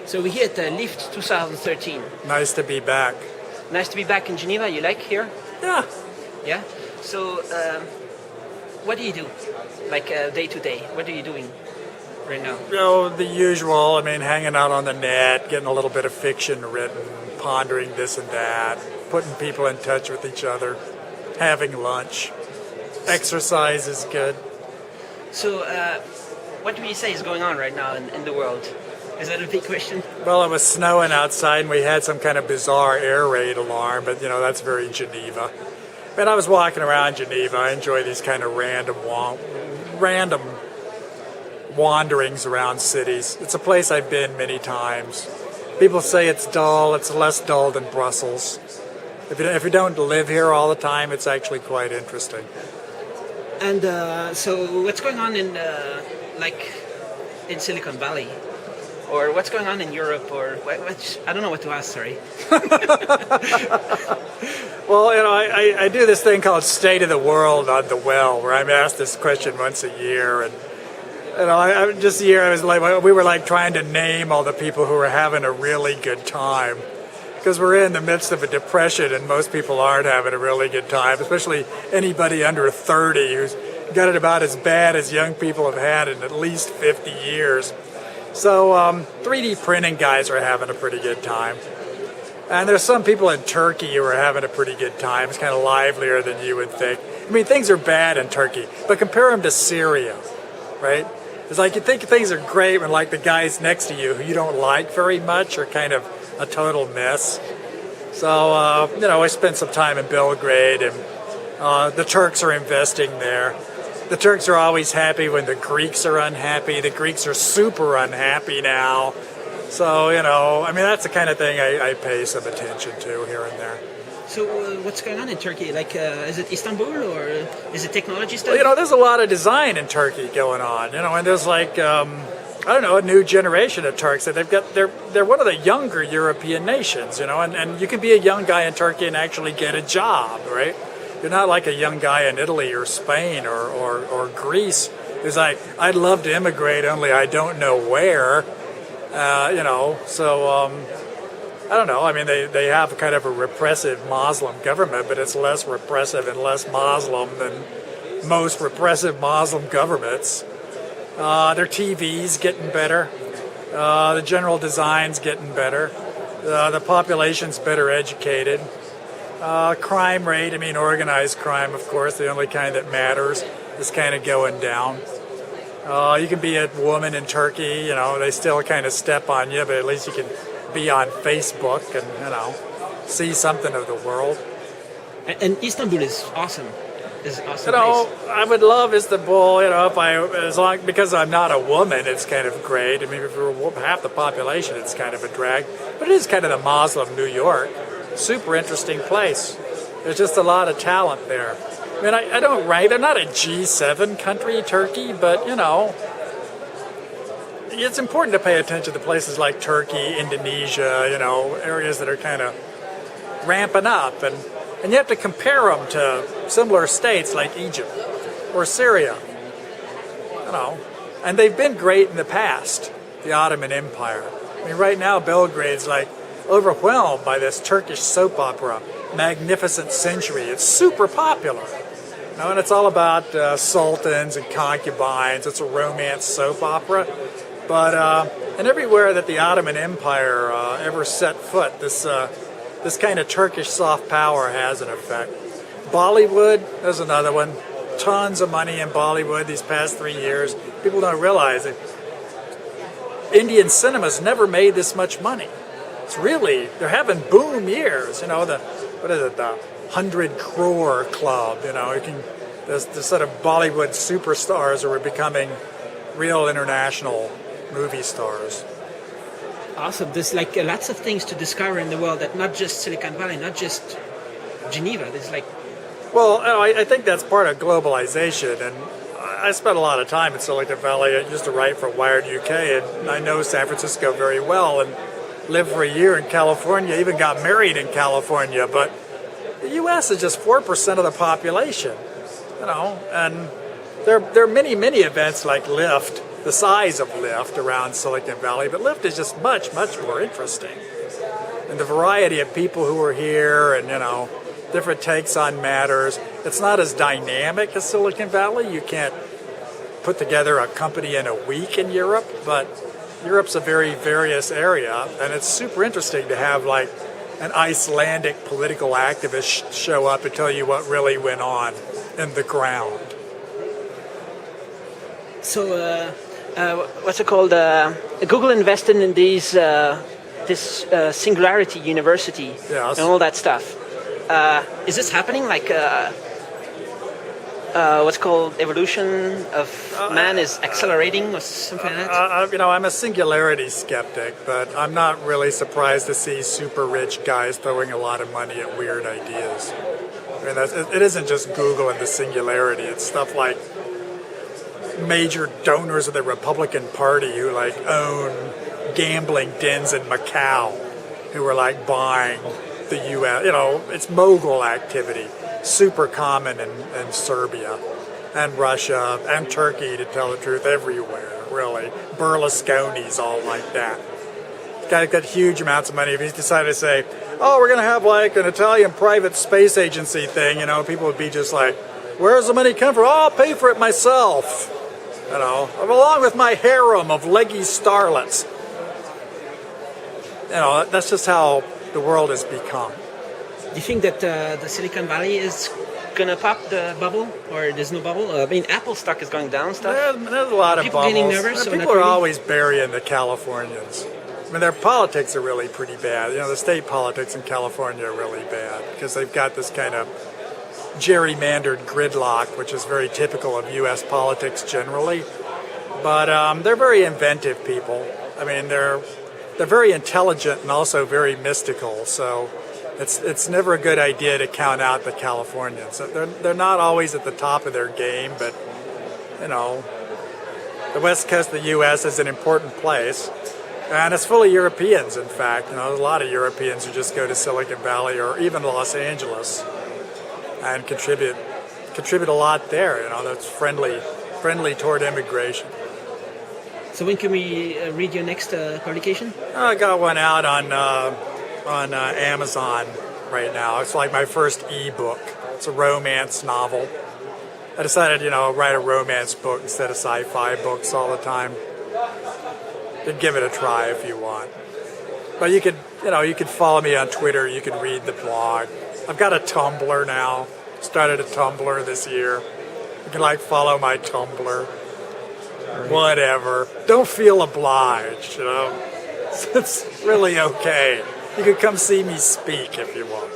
So we're here at Lift 2013. Nice to be back. Nice to be back in Geneva. You like here? Yeah. Yeah. So, what do you do, like day to day? What are you doing right now? You know, the usual. I mean, hanging out on the net, getting a little bit of fiction written, pondering this and that, putting people in touch with each other, having lunch. Exercise is good. So, what do you say is going on right now in the world? Is that a big question? Well, it was snowing outside and we had some kind of bizarre air raid alarm, but that's very Geneva. And I was walking around Geneva. I enjoy these kind of random wanderings around cities. It's a place I've been many times. People say it's dull. It's less dull than Brussels. If you don't live here all the time, it's actually quite interesting. And so, what's going on in Silicon Valley? Or what's going on in Europe? Or I don't know what to ask. Sorry. Well, I do this thing called State of the World on the Well, where I'm asked this question once a year, and just a year I was like, we were like trying to name all the people who were having a really good time, because we're in the midst of a depression, and most people aren't having a really good time, especially anybody under 30 who's got it about as bad as young people have had in at least 50 years. So 3D printing guys are having a pretty good time. And there's some people in Turkey who are having a pretty good time. It's kind of livelier than you would think. I mean, things are bad in Turkey, but compare them to Syria, right? It's like you think things are great when like the guys next to you who you don't like very much are kind of a total mess. So, I spent some time in Belgrade, and the Turks are investing there. The Turks are always happy when the Greeks are unhappy. The Greeks are super unhappy now. So, that's the kind of thing I pay some attention to here and there. So, what's going on in Turkey? Like, is it Istanbul or is it technology stuff? Well, there's a lot of design in Turkey going on, and there's like, a new generation of Turks that they're one of the younger European nations, and you can be a young guy in Turkey and actually get a job, right? You're not like a young guy in Italy or Spain or Greece who's like, I'd love to immigrate, only I don't know where. So I don't know. I mean, they have kind of a repressive Muslim government, but it's less repressive and less Muslim than most repressive Muslim governments. Their TV's getting better. The general design's getting better. The population's better educated. Crime rate, organized crime, of course, the only kind that matters, is kind of going down. You can be a woman in Turkey, they still kind of step on you, but at least you can be on Facebook and, see something of the world. And Istanbul is awesome. It's an awesome place. I would love Istanbul, because I'm not a woman, it's kind of great. I mean, if you're half the population, it's kind of a drag. But it is kind of the Muslim New York. Super interesting place. There's just a lot of talent there. I mean, I don't rank. They're not a G7 country, Turkey, but it's important to pay attention to places like Turkey, Indonesia, areas that are kind of ramping up, and you have to compare them to similar states like Egypt or Syria, and they've been great in the past. The Ottoman Empire. I mean, right now Belgrade's like overwhelmed by this Turkish soap opera, Magnificent Century. It's super popular. And it's all about sultans and concubines. It's a romance soap opera. But and everywhere that the Ottoman Empire ever set foot, this kind of Turkish soft power has an effect. Bollywood, there's another one. Tons of money in Bollywood these past 3 years. People don't realize it. Indian cinema's never made this much money. They're having boom years, the 100 crore club, the sort of Bollywood superstars who are becoming real international movie stars. Awesome. There's like lots of things to discover in the world, that not just Silicon Valley, not just Geneva. There's like... Well, I think that's part of globalization, and I spent a lot of time in Silicon Valley. I used to write for Wired UK, and I know San Francisco very well, and lived for a year in California, even got married in California, but the U.S. is just 4% of the population, and there are many, many events like Lift the size of Lyft around Silicon Valley, but Lyft is just much, much more interesting. And the variety of people who are here and, different takes on matters. It's not as dynamic as Silicon Valley. You can't put together a company in a week in Europe, but Europe's a very various area, and it's super interesting to have like an Icelandic political activist show up and tell you what really went on in the ground. So, what's it called? Google invested in this Singularity University Yes. and all that stuff. Is this happening? Like, what's called evolution of man is accelerating or something like that? I'm a singularity skeptic, but I'm not really surprised to see super rich guys throwing a lot of money at weird ideas. I mean, it isn't just Google and the singularity. It's stuff like major donors of the Republican Party who like own gambling dens in Macau, who are like buying the U.S. It's mogul activity, super common in Serbia and Russia and Turkey, to tell the truth, everywhere, really. Berlusconi's all like that. Guy got huge amounts of money. If he decided to say, oh, we're going to have like an Italian private space agency thing, people would be just like, where's the money come from? Oh, I'll pay for it myself. Along with my harem of leggy starlets. That's just how the world has become. Do you think that the Silicon Valley is gonna pop the bubble, or there's no bubble? I mean, Apple stock is going down. Stuff. There's a lot of people bubbles. getting nervous. People are always burying the Californians. I mean, their politics are really pretty bad. The state politics in California are really bad because they've got this kind of gerrymandered gridlock, which is very typical of U.S. politics generally. But they're very inventive people. I mean, they're very intelligent and also very mystical. So it's never a good idea to count out the Californians. They're not always at the top of their game, but the west coast of the U.S. is an important place, and it's full of Europeans. In fact, there's a lot of Europeans who just go to Silicon Valley or even Los Angeles and contribute a lot there. That's friendly toward immigration. So when can we read your next publication? I got one out on Amazon right now. It's like my first e-book. It's a romance novel. I decided, write a romance book instead of sci-fi books all the time. You can give it a try if you want. But you could follow me on Twitter. You can read the blog. I've got a Tumblr now. Started a Tumblr this year. You can follow my Tumblr. Whatever. Don't feel obliged, It's really okay. You can come see me speak if you want.